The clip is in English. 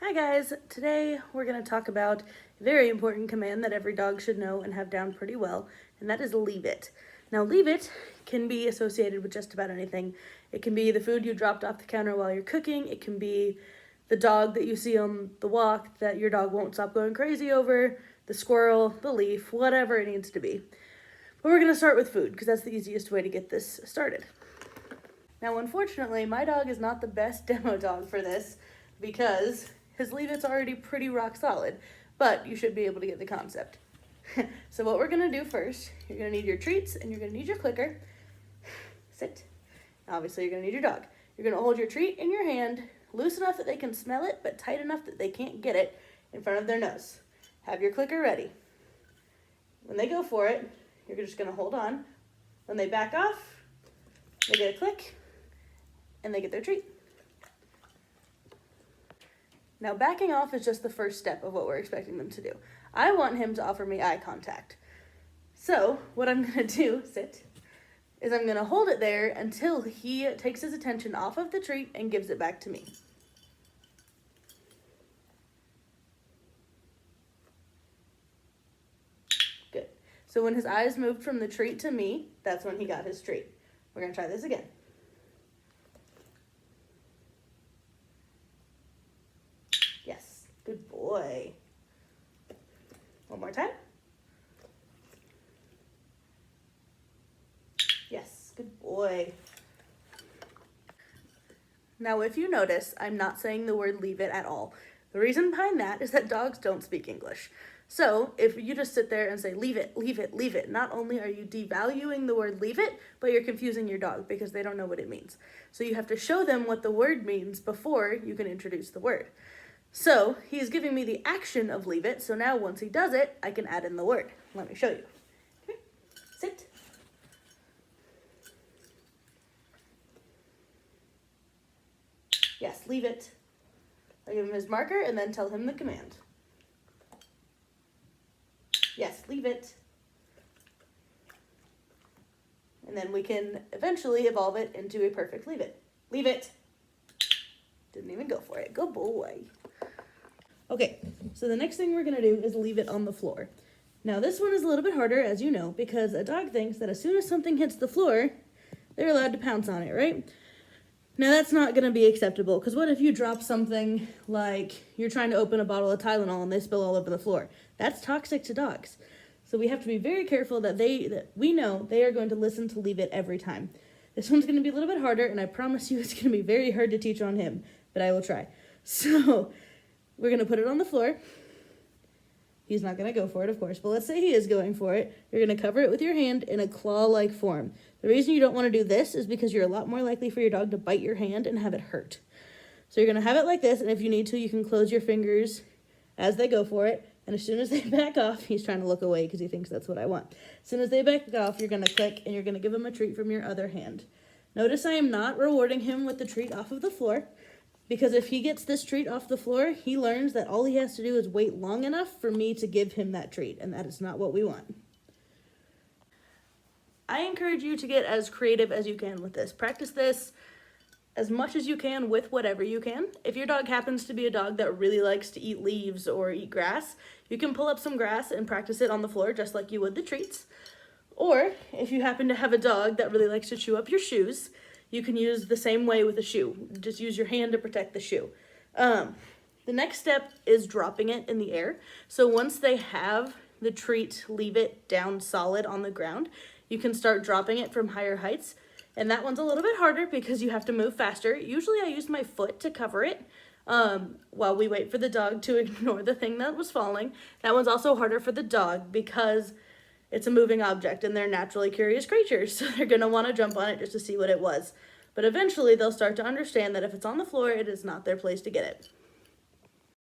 Hi guys, today we're going to talk about a very important command that every dog should know and have down pretty well, and that is leave it. Now leave it can be associated with just about anything. It can be the food you dropped off the counter while you're cooking, it can be the dog that you see on the walk that your dog won't stop going crazy over, the squirrel, the leaf, whatever it needs to be. But we're going to start with food because that's the easiest way to get this started. Now unfortunately, my dog is not the best demo dog for this because his leave it's already pretty rock solid, but you should be able to get the concept. So what we're gonna do first, you're gonna need your treats and you're gonna need your clicker. Sit. Obviously you're gonna need your dog. You're gonna hold your treat in your hand, loose enough that they can smell it, but tight enough that they can't get it in front of their nose. Have your clicker ready. When they go for it, you're just gonna hold on. When they back off, they get a click and they get their treat. Now backing off is just the first step of what we're expecting them to do. I want him to offer me eye contact. So what I'm gonna do, is I'm gonna hold it there until he takes his attention off of the treat and gives it back to me. Good. So when his eyes moved from the treat to me, that's when he got his treat. We're gonna try this again. Yes, good boy. One more time. Yes, good boy. Now, if you notice, I'm not saying the word leave it at all. The reason behind that is that dogs don't speak English. So if you just sit there and say, leave it, leave it, leave it, not only are you devaluing the word leave it, but you're confusing your dog because they don't know what it means. So you have to show them what the word means before you can introduce the word. So he's giving me the action of leave it. So now once he does it, I can add in the word. Let me show you. Okay. Sit. Yes, leave it. I give him his marker and then tell him the command. Yes, leave it. And then we can eventually evolve it into a perfect leave it. Leave it. Didn't even go for it. Good boy. Okay, so the next thing we're gonna do is leave it on the floor. Now this one is a little bit harder, as you know, because a dog thinks that as soon as something hits the floor, they're allowed to pounce on it, right? Now that's not gonna be acceptable, because what if you drop something like you're trying to open a bottle of Tylenol and they spill all over the floor? That's toxic to dogs. So we have to be very careful that we know they are going to listen to leave it every time. This one's gonna be a little bit harder, and I promise you it's gonna be very hard to teach on him, but I will try. So we're gonna put it on the floor. He's not gonna go for it, of course, but let's say he is going for it. You're gonna cover it with your hand in a claw-like form. The reason you don't wanna do this is because you're a lot more likely for your dog to bite your hand and have it hurt. So you're gonna have it like this, and if you need to, you can close your fingers as they go for it, and as soon as they back off, he's trying to look away because he thinks that's what I want. As soon as they back off, you're gonna click, and you're gonna give him a treat from your other hand. Notice I am not rewarding him with the treat off of the floor, because if he gets this treat off the floor, he learns that all he has to do is wait long enough for me to give him that treat, and that is not what we want. I encourage you to get as creative as you can with this. Practice this as much as you can with whatever you can. If your dog happens to be a dog that really likes to eat leaves or eat grass, you can pull up some grass and practice it on the floor just like you would the treats. Or if you happen to have a dog that really likes to chew up your shoes, you can use the same way with a shoe. Just use your hand to protect the shoe. The next step is dropping it in the air. So once they have the treat, leave it down solid on the ground, you can start dropping it from higher heights. And that one's a little bit harder because you have to move faster. Usually I use my foot to cover it while we wait for the dog to ignore the thing that was falling. That one's also harder for the dog because it's a moving object and they're naturally curious creatures, so they're gonna wanna jump on it just to see what it was. But eventually they'll start to understand that if it's on the floor, it is not their place to get it.